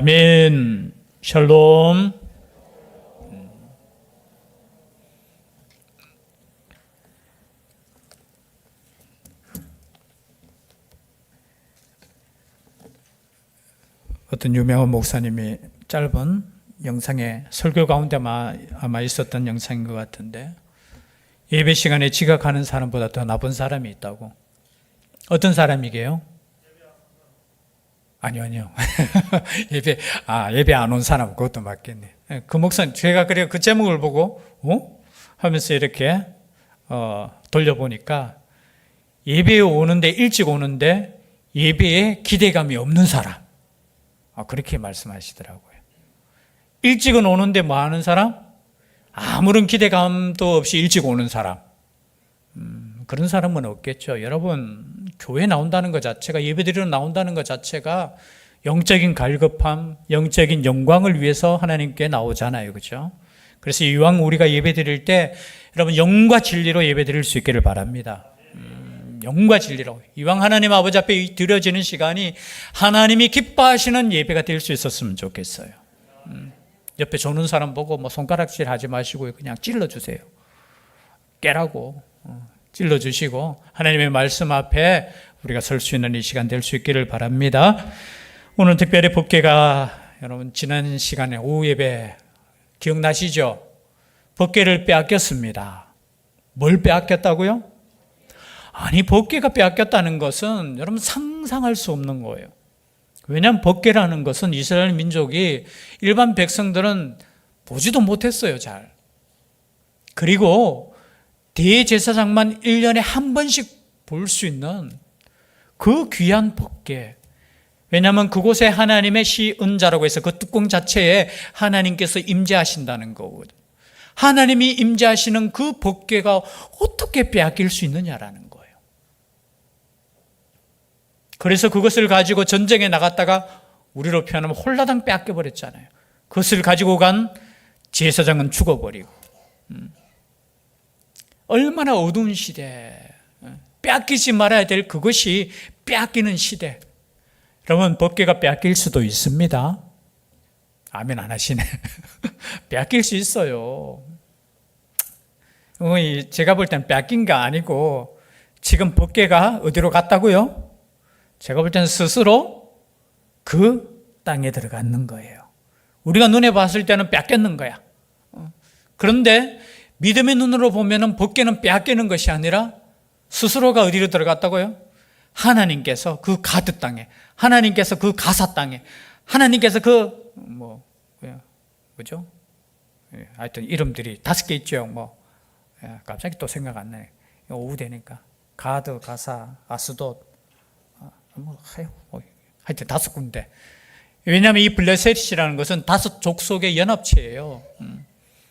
아멘. 샬롬. 어떤 유명한 목사님이 짧은 영상에 설교 가운데만 아마 있었던 영상인 것 같은데, 예배 시간에 지각하는 사람보다 더 나쁜 사람이 있다고. 어떤 사람이게요? 아니요. 예배 안 온 사람, 그것도 맞겠네. 그 목사님, 제가 그래 그 제목을 보고, 하면서 이렇게, 돌려보니까, 예배에 오는데, 일찍 오는데, 예배에 기대감이 없는 사람. 그렇게 말씀하시더라고요. 일찍은 오는데 뭐 하는 사람? 아무런 기대감도 없이 일찍 오는 사람. 그런 사람은 없겠죠. 여러분, 교회 나온다는 것 자체가, 예배드리러 나온다는 것 자체가 영적인 갈급함, 영적인 영광을 위해서 하나님께 나오잖아요. 그렇죠? 그래서 이왕 우리가 예배드릴 때 여러분 영과 진리로 예배드릴 수 있기를 바랍니다. 영과 진리로. 이왕 하나님 아버지 앞에 드려지는 시간이 하나님이 기뻐하시는 예배가 될 수 있었으면 좋겠어요. 옆에 조는 사람 보고 뭐 손가락질 하지 마시고 그냥 찔러주세요. 깨라고 찔러주시고 하나님의 말씀 앞에 우리가 설 수 있는 이 시간 될 수 있기를 바랍니다. 오늘 특별히 법궤가 여러분 지난 시간에 오후 예배 기억나시죠? 법궤를 빼앗겼습니다. 뭘 빼앗겼다고요? 아니, 법궤가 빼앗겼다는 것은 여러분 상상할 수 없는 거예요. 왜냐하면 법궤라는 것은 이스라엘 민족이 일반 백성들은 보지도 못했어요, 잘. 그리고 대제사장만 1년에 한 번씩 볼 수 있는 그 귀한 법궤. 왜냐하면 그곳에 하나님의 시은자라고 해서 그 뚜껑 자체에 하나님께서 임재하신다는 거거든요. 하나님이 임재하시는 그 법궤가 어떻게 빼앗길 수 있느냐라는 거예요. 그래서 그것을 가지고 전쟁에 나갔다가 우리로 표현하면 홀라당 빼앗겨버렸잖아요. 그것을 가지고 간 제사장은 죽어버리고. 얼마나 어두운 시대. 빼앗기지 말아야 될 그것이 빼앗기는 시대. 여러분, 법궤가 빼앗길 수도 있습니다. 아멘 안 하시네. 빼앗길 수 있어요. 제가 볼 때는 빼앗긴 게 아니고 지금 법궤가 어디로 갔다고요? 제가 볼 때는 스스로 그 땅에 들어갔는 거예요. 우리가 눈에 봤을 때는 빼앗겼는 거야. 그런데 믿음의 눈으로 보면은 법궤는 빼앗기는 것이 아니라 스스로가 어디로 들어갔다고요? 하나님께서 그 가드 땅에, 하나님께서 그 가사 땅에, 하나님께서 뭐죠? 하여튼 이름들이 5개 있죠. 갑자기 또 생각 안 나네. 오후 되니까 가드, 가사, 아스돗, 하여튼 5군데. 왜냐하면 이 블레셋이라는 것은 5 족속의 연합체예요.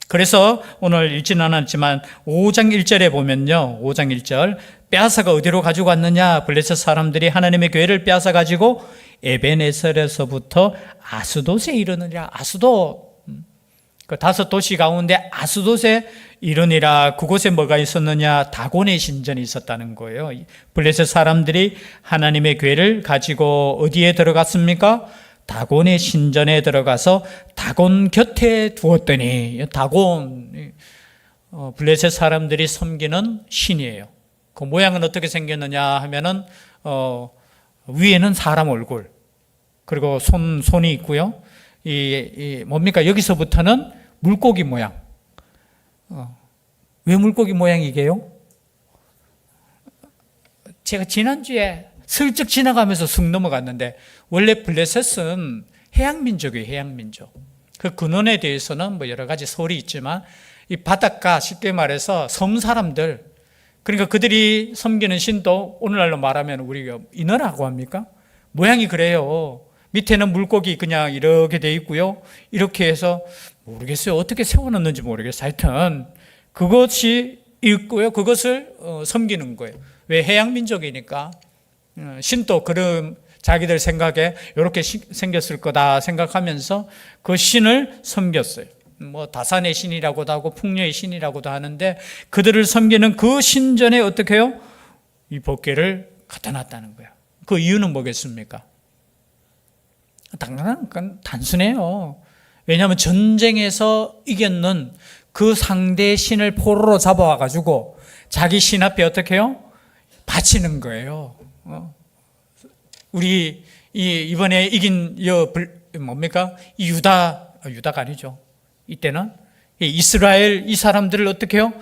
그래서 오늘 읽지는 않았지만 5장 1절에 보면요, 5장 1절, 빼앗아가 어디로 가지고 갔느냐? 블레셋 사람들이 하나님의 교회를 빼앗아 가지고 에벤에셀에서부터 아스돗에 이르느니라. 아스돗, 그 5 도시 가운데 아스돗에 이르니라. 그곳에 뭐가 있었느냐? 다곤의 신전이 있었다는 거예요. 블레셋 사람들이 하나님의 교회를 가지고 어디에 들어갔습니까? 다곤의 신전에 들어가서 다곤 곁에 두었더니, 다곤, 블레셋 사람들이 섬기는 신이에요. 그 모양은 어떻게 생겼느냐 하면은, 위에는 사람 얼굴, 그리고 손이 있고요. 뭡니까? 여기서부터는 물고기 모양. 왜 물고기 모양이게요? 제가 지난주에 슬쩍 지나가면서 쑥 넘어갔는데, 원래 블레셋은 해양민족이에요, 해양민족. 그 근원에 대해서는 뭐 여러 가지 설이 있지만, 이 바닷가, 쉽게 말해서 섬 사람들, 그러니까 그들이 섬기는 신도 오늘날로 말하면 우리가 인어라고 합니까? 모양이 그래요. 밑에는 물고기 그냥 이렇게 돼 있고요. 이렇게 해서 모르겠어요. 어떻게 세워놨는지 모르겠어요. 하여튼 그것이 있고요. 그것을 섬기는 거예요. 왜? 해양민족이니까. 신도 그런 자기들 생각에 이렇게 생겼을 거다 생각하면서 그 신을 섬겼어요. 뭐 다산의 신이라고도 하고 풍요의 신이라고도 하는데 그들을 섬기는 그 신전에 어떻게 해요? 이 법궤를 갖다 놨다는 거예요. 그 이유는 뭐겠습니까? 당연한 건 단순해요. 왜냐하면 전쟁에서 이겼는 그 상대 신을 포로로 잡아와가지고 자기 신 앞에 어떻게 해요? 바치는 거예요. 우리 이번에 이긴 뭡니까? 유다가 아니죠. 이때는 이스라엘 이 사람들을 어떻게 해요?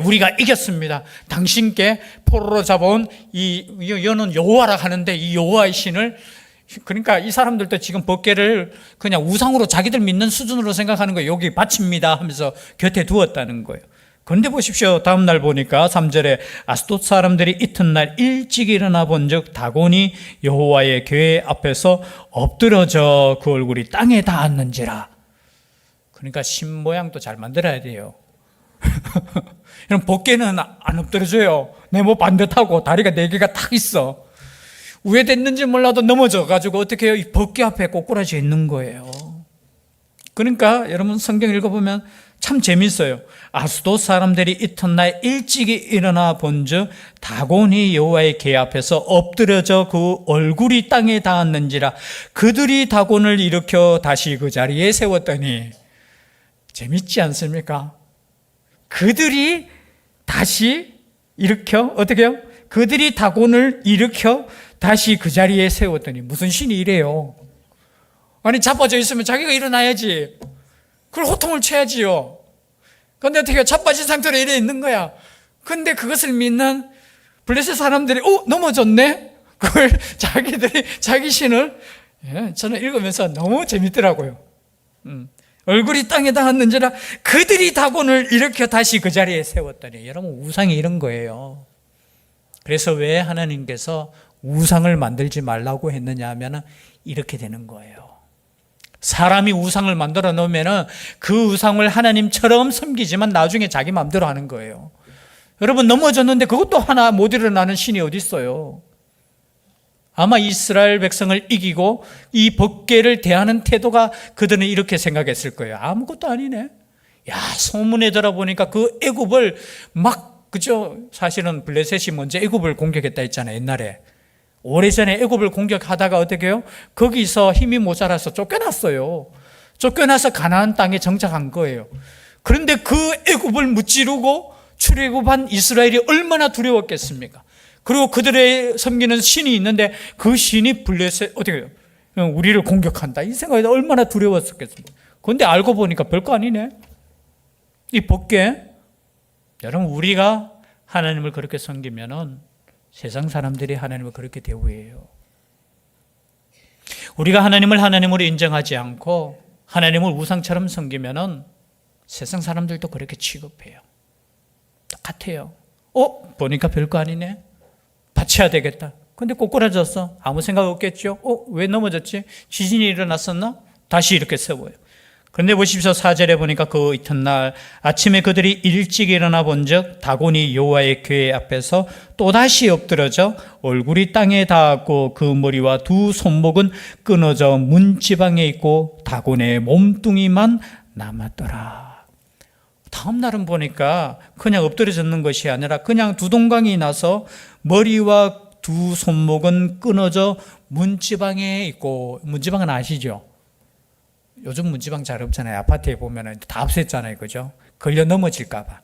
우리가 이겼습니다. 당신께 포로로 잡아온 여는 여호와라 하는데 이 여호와의 신을, 그러니까 이 사람들도 지금 법궤를 그냥 우상으로 자기들 믿는 수준으로 생각하는 거예요. 여기 바칩니다 하면서 곁에 두었다는 거예요. 그런데 보십시오. 다음 날 보니까 3절에 아스돗 사람들이 이튿날 일찍 일어나 본즉 다곤이 여호와의 궤 앞에서 엎드러져 그 얼굴이 땅에 닿았는지라. 그러니까 신 모양도 잘 만들어야 돼요. 이런 법궤는 안 엎드려져요. 네모 반듯하고 다리가 4개가 탁 있어. 왜 됐는지 몰라도 넘어져가지고 어떻게 해요? 이 법궤 앞에 꼬꾸라져 있는 거예요. 그러니까 여러분 성경 읽어보면 참 재밌어요. 아스돗 사람들이 이튿날 일찍이 일어나 본즉 다곤이 여호와의 궤 앞에서 엎드려져 그 얼굴이 땅에 닿았는지라. 그들이 다곤을 일으켜 다시 그 자리에 세웠더니, 재밌지 않습니까? 그들이 다시 일으켜 어떻게 해요? 그들이 다곤을 일으켜 다시 그 자리에 세웠더니. 무슨 신이 이래요? 아니 자빠져 있으면 자기가 일어나야지. 그걸 호통을 쳐야지요. 그런데 어떻게 자빠진 상태로 이래 있는 거야. 근데 그것을 믿는 블레셋 사람들이 넘어졌네? 그걸 자기들이 자기 신을, 저는 읽으면서 너무 재밌더라고요. 얼굴이 땅에 닿았는지라 그들이 다곤을 일으켜 다시 그 자리에 세웠더니. 여러분 우상이 이런 거예요. 그래서 왜 하나님께서 우상을 만들지 말라고 했느냐 하면 이렇게 되는 거예요. 사람이 우상을 만들어 놓으면 그 우상을 하나님처럼 섬기지만 나중에 자기 마음대로 하는 거예요. 여러분 넘어졌는데 그것도 하나 못 일어나는 신이 어디 있어요? 아마 이스라엘 백성을 이기고 이 법궤를 대하는 태도가 그들은 이렇게 생각했을 거예요. 아무것도 아니네. 야, 소문에 들어보니까 그 애굽을 막, 그죠? 사실은 블레셋이 먼저 애굽을 공격했다 했잖아요, 옛날에. 오래전에 애굽을 공격하다가 어떻게 해요? 거기서 힘이 모자라서 쫓겨났어요. 쫓겨나서 가나안 땅에 정착한 거예요. 그런데 그 애굽을 무찌르고 출애굽한 이스라엘이 얼마나 두려웠겠습니까? 그리고 그들의 섬기는 신이 있는데 그 신이 블레셋 어떻게 해요? 우리를 공격한다. 이 생각이 얼마나 두려웠었겠습니까? 그런데 알고 보니까 별거 아니네. 이 법궤, 여러분 우리가 하나님을 그렇게 섬기면은 세상 사람들이 하나님을 그렇게 대우해요. 우리가 하나님을 하나님으로 인정하지 않고 하나님을 우상처럼 섬기면은 세상 사람들도 그렇게 취급해요. 똑같아요. 보니까 별거 아니네. 바쳐야 되겠다. 근데 꼬꾸라졌어. 아무 생각 없겠죠. 왜 넘어졌지? 지진이 일어났었나? 다시 이렇게 세워요. 그런데 보십시오. 4절에 보니까 그 이튿날 아침에 그들이 일찍 일어나 본즉 다곤이 여호와의 궤 앞에서 또다시 엎드러져 얼굴이 땅에 닿았고 그 머리와 두 손목은 끊어져 문지방에 있고 다곤의 몸뚱이만 남았더라. 다음 날은 보니까 그냥 엎드려졌는 것이 아니라 그냥 두 동강이 나서 머리와 두 손목은 끊어져 문지방에 있고, 문지방은 아시죠? 요즘 문지방 잘 없잖아요. 아파트에 보면 다 없앴잖아요. 그죠? 걸려 넘어질까봐.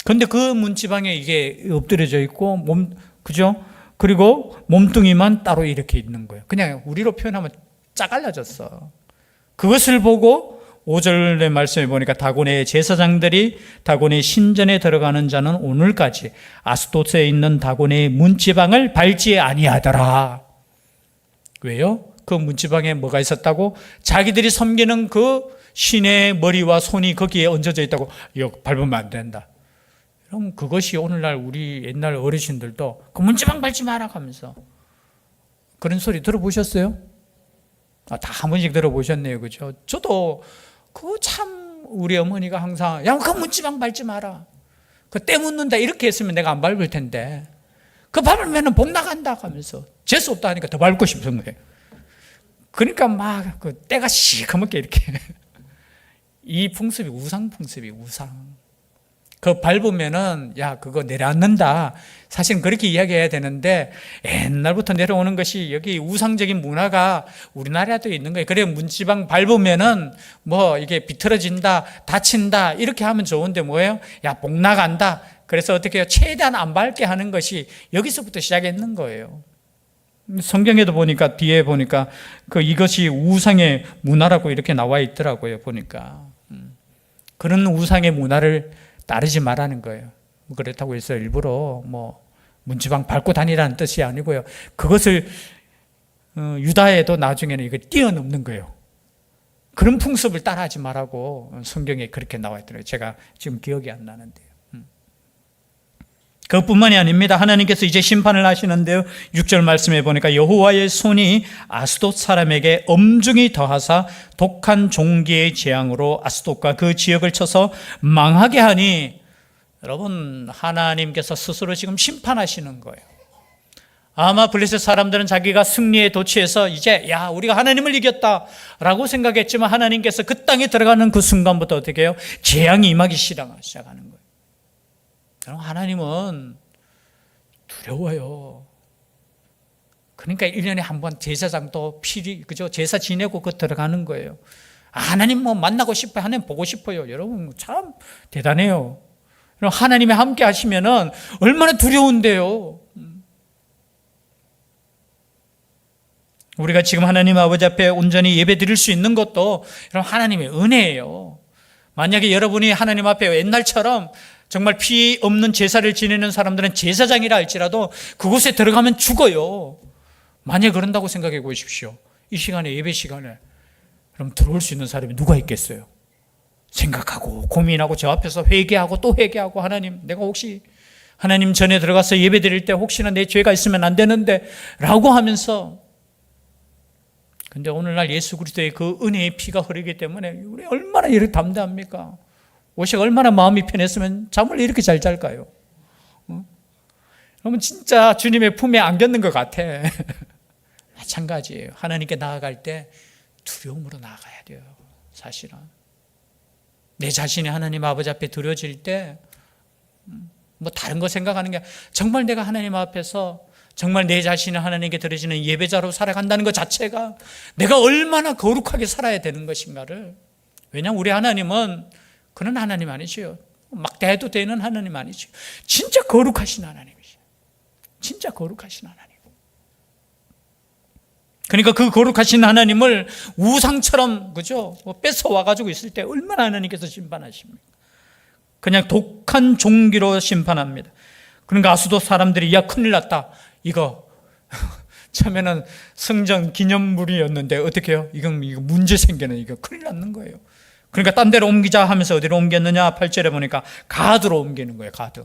근데 그 문지방에 이게 엎드려져 있고, 그죠? 그리고 몸뚱이만 따로 이렇게 있는 거예요. 그냥 우리로 표현하면 짜갈라졌어. 그것을 보고 5절의 말씀에 보니까 다곤의 제사장들이 다곤의 신전에 들어가는 자는 오늘까지 아스돗에 있는 다곤의 문지방을 밟지 아니하더라. 왜요? 그 문지방에 뭐가 있었다고? 자기들이 섬기는 그 신의 머리와 손이 거기에 얹어져 있다고. 이거 밟으면 안 된다. 그럼 그것이 오늘날 우리 옛날 어르신들도 그 문지방 밟지 마라 하면서 그런 소리 들어보셨어요? 다 한 번씩 들어보셨네요. 그죠? 저도 그거 참 우리 어머니가 항상 야, 그 문지방 밟지 마라. 그 때 묻는다 이렇게 했으면 내가 안 밟을 텐데 그 밟으면 복 나간다 하면서 재수 없다 하니까 더 밟고 싶은 거예요. 그러니까 막 그 때가 시커멓게 이렇게 이 풍습이 우상 풍습이 우상. 그 밟으면은 야 그거 내려앉는다. 사실은 그렇게 이야기해야 되는데 옛날부터 내려오는 것이 여기 우상적인 문화가 우리나라에도 있는 거예요. 그래 문지방 밟으면은 뭐 이게 비틀어진다, 다친다 이렇게 하면 좋은데 뭐예요? 야 복 나간다. 그래서 어떻게 해요? 최대한 안 밟게 하는 것이 여기서부터 시작했는 거예요. 성경에도 보니까 뒤에 보니까 그 이것이 우상의 문화라고 이렇게 나와 있더라고요. 보니까 그런 우상의 문화를 따르지 말라는 거예요. 그렇다고 해서 일부러 뭐 문지방 밟고 다니라는 뜻이 아니고요. 그것을 유다에도 나중에는 이걸 뛰어넘는 거예요. 그런 풍습을 따라하지 말라고 성경에 그렇게 나와 있더라고요. 제가 지금 기억이 안 나는데요. 그것뿐만이 아닙니다. 하나님께서 이제 심판을 하시는데요. 6절 말씀에 보니까 여호와의 손이 아스돗 사람에게 엄중히 더하사 독한 종기의 재앙으로 아스돗과 그 지역을 쳐서 망하게 하니, 여러분 하나님께서 스스로 지금 심판하시는 거예요. 아마 블레셋 사람들은 자기가 승리에 도취해서 이제 야 우리가 하나님을 이겼다라고 생각했지만 하나님께서 그 땅에 들어가는 그 순간부터 어떻게 해요? 재앙이 임하기 시작하는 거예요. 여러분 하나님은 두려워요. 그러니까 1년에 한 번 제사장도 그죠? 제사 지내고 그 들어가는 거예요. 하나님 뭐 만나고 싶어요. 하나님 보고 싶어요. 여러분 참 대단해요. 하나님이 함께 하시면은 얼마나 두려운데요. 우리가 지금 하나님 아버지 앞에 온전히 예배 드릴 수 있는 것도 여러분 하나님의 은혜예요. 만약에 여러분이 하나님 앞에 옛날처럼 정말 피 없는 제사를 지내는 사람들은 제사장이라 할지라도 그곳에 들어가면 죽어요. 만약 그런다고 생각해 보십시오. 이 시간에 예배 시간에 그럼 들어올 수 있는 사람이 누가 있겠어요? 생각하고 고민하고 저 앞에서 회개하고 또 회개하고 하나님 내가 혹시 하나님 전에 들어가서 예배 드릴 때 혹시나 내 죄가 있으면 안 되는데 라고 하면서, 근데 오늘날 예수 그리스도의 그 은혜의 피가 흐르기 때문에 우리 얼마나 이렇게 담대합니까? 옷이 얼마나 마음이 편했으면 잠을 이렇게 잘 잘까요? 그러면 진짜 주님의 품에 안겼는 것 같아. 마찬가지예요. 하나님께 나아갈 때 두려움으로 나아가야 돼요. 사실은 내 자신이 하나님 아버지 앞에 드려질 때 뭐 다른 거 생각하는 게 정말 내가 하나님 앞에서 정말 내 자신을 하나님께 드려지는 예배자로 살아간다는 것 자체가 내가 얼마나 거룩하게 살아야 되는 것인가를. 왜냐하면 우리 하나님은 그런 하나님 아니시요. 막 대해도 되는 하나님 아니시요. 진짜 거룩하신 하나님이시요. 진짜 거룩하신 하나님. 그러니까 그 거룩하신 하나님을 우상처럼 그죠? 뺏어와 가지고 있을 때 얼마나 하나님께서 심판하십니까? 그냥 독한 종기로 심판합니다. 그러니까 아스돗 사람들이 야 큰일 났다. 이거 처음에는 성전 기념물이었는데 어떻게 해요? 이거 문제 생기는 이거 큰일 났는 거예요. 그러니까 딴 데로 옮기자 하면서 어디로 옮겼느냐? 8절에 보니까 가드로 옮기는 거예요. 가드.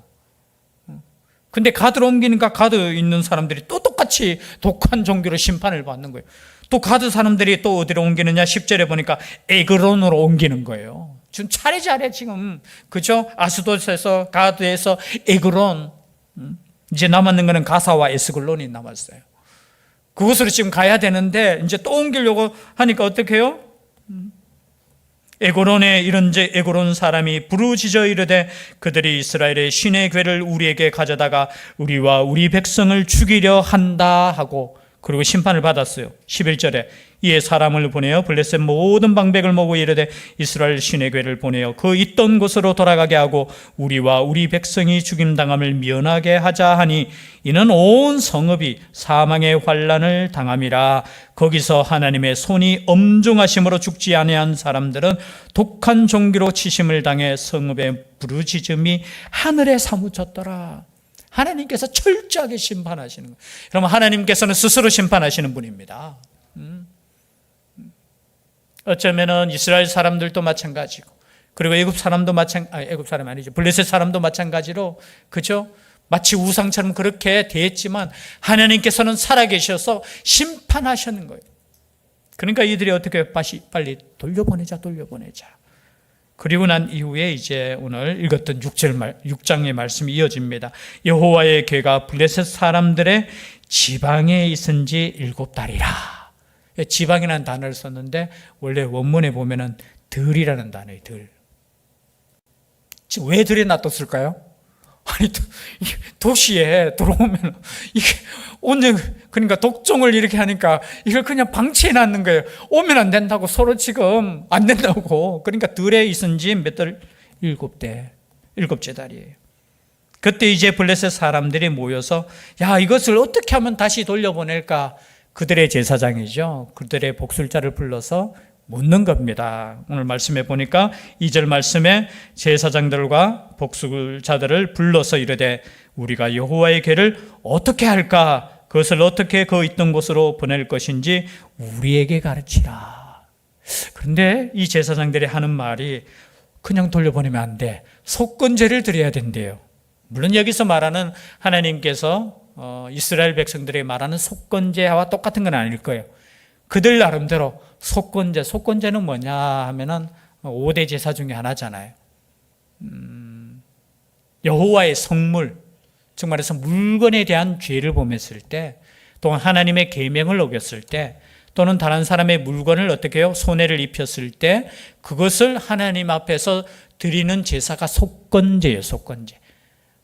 근데 가드로 옮기니까 가드 있는 사람들이 또 똑같이 독한 종교로 심판을 받는 거예요. 또 가드 사람들이 또 어디로 옮기느냐? 10절에 보니까 에그론으로 옮기는 거예요. 지금 차례차례 지금 그죠? 아스돗에서 가드에서 에그론, 이제 남았는 거는 가사와 에스글론이 남았어요. 그곳으로 지금 가야 되는데 이제 또 옮기려고 하니까 어떻게 해요? 에고론에 이른즉 에고론 사람이 부르짖어 이르되 그들이 이스라엘의 신의 궤를 우리에게 가져다가 우리와 우리 백성을 죽이려 한다 하고, 그리고 심판을 받았어요. 11절에 이에 사람을 보내어 블레셋 모든 방백을 모으고 이르되 이스라엘 신의 궤를 보내어 그 있던 곳으로 돌아가게 하고 우리와 우리 백성이 죽임당함을 면하게 하자 하니 이는 온 성읍이 사망의 환난을 당함이라. 거기서 하나님의 손이 엄중하심으로 죽지 아니한 사람들은 독한 종기로 치심을 당해 성읍의 부르짖음이 하늘에 사무쳤더라. 하나님께서 철저하게 심판하시는 거예요. 그러면 하나님께서는 스스로 심판하시는 분입니다. 어쩌면은 이스라엘 사람들도 마찬가지고, 그리고 애굽 사람도 애굽 사람 아니죠. 블레셋 사람도 마찬가지로, 그죠? 마치 우상처럼 그렇게 대했지만 하나님께서는 살아계셔서 심판하시는 거예요. 그러니까 이들이 어떻게 빨리 돌려보내자. 그리고 난 이후에 이제 오늘 읽었던 6장의 말씀이 이어집니다. 여호와의 궤가 블레셋 사람들의 지방에 있은 지 7달이라. 지방이라는 단어를 썼는데 원래 원문에 보면은 들이라는 단어예요. 들. 지금 왜 들에 놔뒀을까요? 아니, 도시에 들어오면 이게 그러니까 독종을 이렇게 하니까 이걸 그냥 방치해 놨는 거예요. 오면 안 된다고, 서로 지금 안 된다고. 그러니까 들에 있은 지 몇 달? 7째 달이에요. 그때 이제 블레셋 사람들이 모여서 야, 이것을 어떻게 하면 다시 돌려보낼까? 그들의 제사장이죠. 그들의 복술자를 불러서 묻는 겁니다. 오늘 말씀해 보니까 2절 말씀에 제사장들과 복술자들을 불러서 이르되 우리가 여호와의 궤를 어떻게 할까? 그것을 어떻게 그 있던 곳으로 보낼 것인지 우리에게 가르치라. 그런데 이 제사장들이 하는 말이 그냥 돌려보내면 안 돼. 속건제를 드려야 된대요. 물론 여기서 말하는 하나님께서 이스라엘 백성들이 말하는 속건제와 똑같은 건 아닐 거예요. 그들 나름대로 속건제는 뭐냐 하면은 5대 제사 중에 하나잖아요. 여호와의 성물, 즉 말해서 물건에 대한 죄를 범했을 때, 또는 하나님의 계명을 어겼을 때, 또는 다른 사람의 물건을 어떻게 해요? 손해를 입혔을 때 그것을 하나님 앞에서 드리는 제사가 속건제예요. 속건제.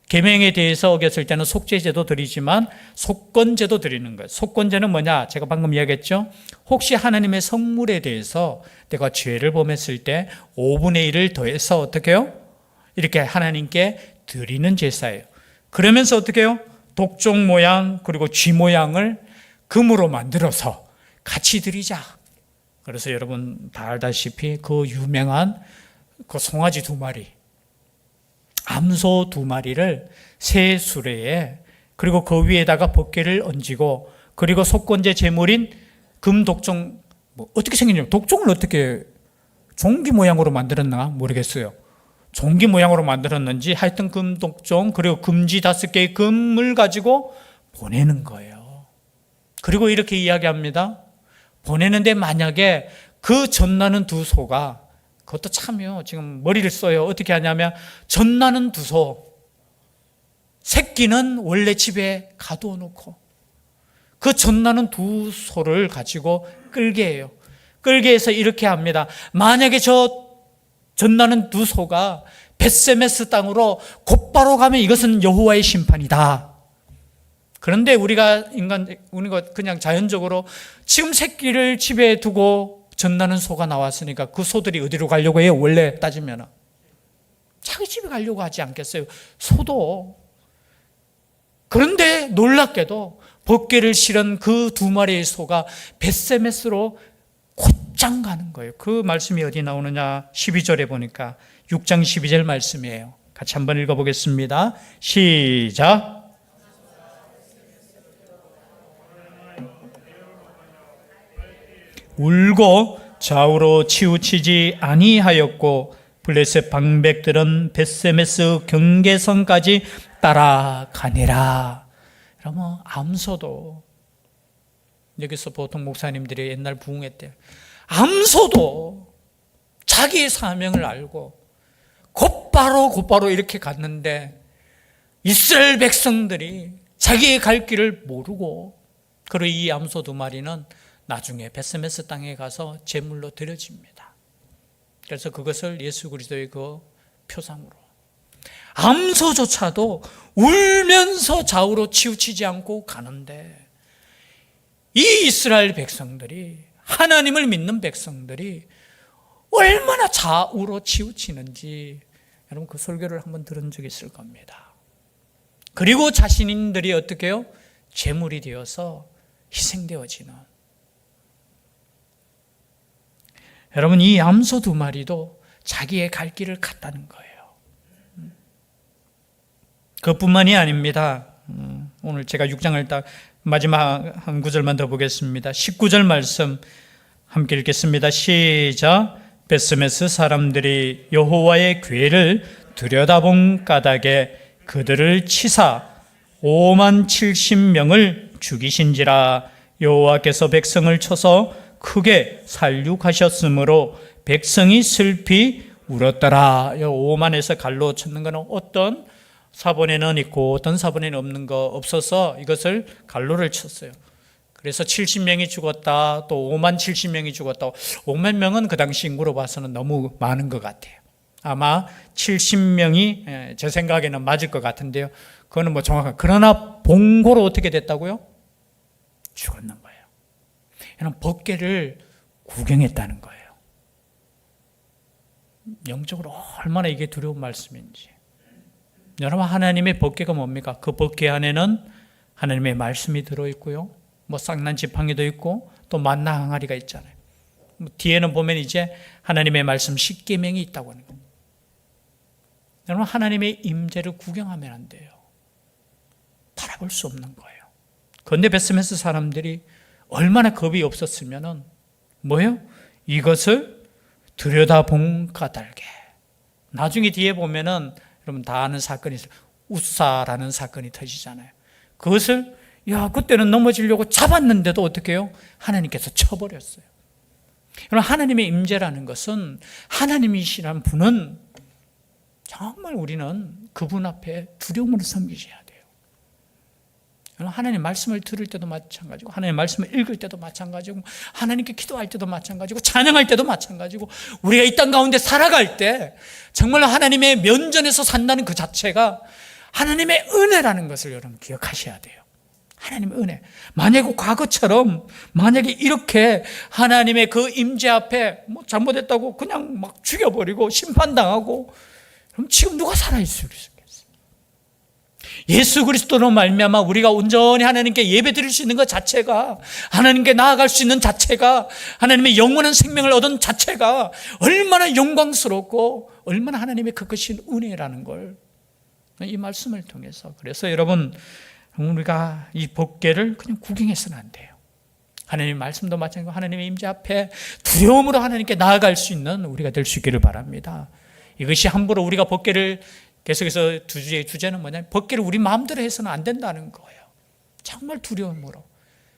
계명에 대해서 어겼을 때는 속죄제도 드리지만 속건제도 드리는 거예요. 속건제는 뭐냐? 제가 방금 이야기했죠. 혹시 하나님의 성물에 대해서 내가 죄를 범했을 때 5분의 1을 더해서 어떻게 해요? 이렇게 하나님께 드리는 제사예요. 그러면서 어떻게 해요? 독종 모양 그리고 쥐 모양을 금으로 만들어서 같이 드리자. 그래서 여러분 다 알다시피 그 유명한 그 송아지 2마리, 암소 2마리를 새 수레에, 그리고 그 위에다가 법궤를 얹고, 그리고 속건제 제물인 금독종, 어떻게 생겼냐면, 독종을 어떻게 종기 모양으로 만들었나 모르겠어요. 종기 모양으로 만들었는지 하여튼 금독종, 그리고 금지 5개의 금을 가지고 보내는 거예요. 그리고 이렇게 이야기합니다. 보내는데 만약에 그 젖나는 2소가, 그것도 참요, 지금 머리를 써요. 어떻게 하냐면, 젖나는 2소, 새끼는 원래 집에 가두어 놓고, 그 젖나는 2소를 가지고 끌게 해요. 끌게 해서 이렇게 합니다. 만약에 젖나는 2소가 벳세메스 땅으로 곧바로 가면 이것은 여호와의 심판이다. 그런데 우리가 그냥 자연적으로 지금 새끼를 집에 두고 젖나는 소가 나왔으니까 그 소들이 어디로 가려고 해요? 원래 따지면 자기 집에 가려고 하지 않겠어요? 소도. 그런데 놀랍게도 법궤를 실은 그 2마리의 소가 벳세메스로 곧장 가는 거예요. 그 말씀이 어디 나오느냐? 12절에 보니까 6장 12절 말씀이에요. 같이 한번 읽어보겠습니다. 시작. 울고 좌우로 치우치지 아니하였고 블레셋 방백들은 벳세메스 경계선까지 따라가니라. 그러면 암소도, 여기서 보통 목사님들이 옛날 부흥회 때 암소도 자기의 사명을 알고 곧바로 이렇게 갔는데 이스라엘 백성들이 자기의 갈 길을 모르고, 그리고 이 암소 2마리는 나중에 벳세메스 땅에 가서 제물로 드려집니다. 그래서 그것을 예수 그리스도의 그 표상으로, 암소조차도 울면서 좌우로 치우치지 않고 가는데, 이 이스라엘 백성들이, 하나님을 믿는 백성들이 얼마나 좌우로 치우치는지 여러분 그 설교를 한번 들은 적이 있을 겁니다. 그리고 자신들이 어떻게 해요? 제물이 되어서 희생되어지는. 여러분, 이 암소 2마리도 자기의 갈 길을 갔다는 거예요. 그뿐만이 아닙니다. 오늘 제가 6장을 딱 마지막 한 구절만 더 보겠습니다. 19절 말씀 함께 읽겠습니다. 시작. 벳세메스 사람들이 여호와의 궤를 들여다본 까닭에 그들을 치사 50,070명을 죽이신지라. 여호와께서 백성을 쳐서 크게 살육하셨으므로 백성이 슬피 울었더라. 5만에서 갈로 쳤는 것은 어떤 사본에는 있고 어떤 사본에는 없는 거 없어서 이것을 갈로를 쳤어요. 그래서 70명이 죽었다, 또 5만 70명이 죽었다. 5만 명은 그 당시 인구로 봐서는 너무 많은 것 같아요. 아마 70명이 제 생각에는 맞을 것 같은데요. 그거는 뭐 정확한. 그러나 봉고로 어떻게 됐다고요? 죽었는 거예요. 이런 법궤를 구경했다는 거예요. 영적으로 얼마나 이게 두려운 말씀인지. 여러분, 하나님의 법궤가 뭡니까? 그 법궤 안에는 하나님의 말씀이 들어있고요. 뭐 쌍난 지팡이도 있고 또 만나 항아리가 있잖아요. 뒤에는 보면 이제 하나님의 말씀 10계명이 있다고 하는 겁니다. 여러분, 하나님의 임재를 구경하면 안 돼요. 바라볼 수 없는 거예요. 그런데 베스메스 사람들이 얼마나 겁이 없었으면은 뭐예요? 이것을 들여다본 까닭에. 나중에 뒤에 보면은 여러분 다 아는 사건이 있어요. 우사라는 사건이 터지잖아요. 그것을 그때는 넘어지려고 잡았는데도 어떻게 해요? 하나님께서 쳐버렸어요. 여러분, 하나님의 임재라는 것은 하나님이시라는 분은 정말 우리는 그분 앞에 두려움으로 섬기셔야 돼요. 여러분, 하나님 말씀을 들을 때도 마찬가지고, 하나님 말씀을 읽을 때도 마찬가지고, 하나님께 기도할 때도 마찬가지고, 찬양할 때도 마찬가지고, 우리가 이 땅 가운데 살아갈 때 정말 하나님의 면전에서 산다는 그 자체가 하나님의 은혜라는 것을 여러분 기억하셔야 돼요. 하나님의 은혜. 만약에 과거처럼 만약에 이렇게 하나님의 그 임재 앞에 뭐 잘못했다고 그냥 막 죽여버리고 심판당하고, 그럼 지금 누가 살아있을 수 있겠어요? 예수 그리스도로 말미암아 우리가 온전히 하나님께 예배 드릴 수 있는 것 자체가, 하나님께 나아갈 수 있는 자체가, 하나님의 영원한 생명을 얻은 자체가 얼마나 영광스럽고 얼마나 하나님의 그것인 은혜라는 걸 이 말씀을 통해서. 그래서 여러분, 우리가 이 법궤를 그냥 구경해서는 안 돼요. 하나님의 말씀도 마찬가지고 하나님의 임재 앞에 두려움으로 하나님께 나아갈 수 있는 우리가 될 수 있기를 바랍니다. 이것이 함부로 우리가 법궤를 계속해서 주제는 뭐냐면, 법궤를 우리 마음대로 해서는 안 된다는 거예요. 정말 두려움으로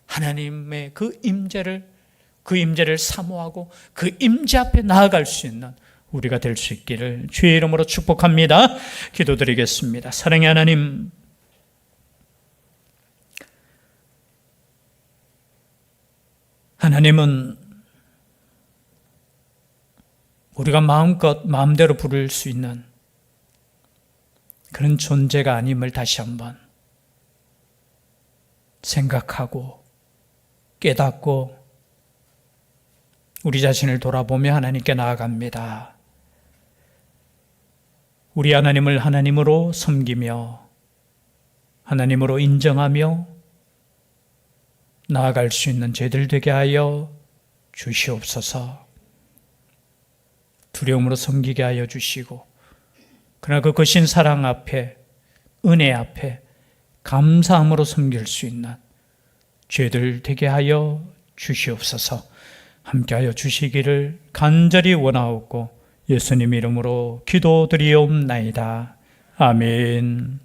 하나님의 그 임재를 사모하고 그 임재 앞에 나아갈 수 있는 우리가 될 수 있기를 주의 이름으로 축복합니다. 기도드리겠습니다. 사랑의 하나님, 하나님은 우리가 마음대로 부를 수 있는 그런 존재가 아님을 다시 한번 생각하고 깨닫고 우리 자신을 돌아보며 하나님께 나아갑니다. 우리 하나님을 하나님으로 섬기며 하나님으로 인정하며 나아갈 수 있는 죄들 되게 하여 주시옵소서. 두려움으로 섬기게 하여 주시고, 그러나 그 거신 사랑 앞에, 은혜 앞에 감사함으로 섬길 수 있는 죄들 되게 하여 주시옵소서. 함께하여 주시기를 간절히 원하옵고 예수님 이름으로 기도드리옵나이다. 아멘.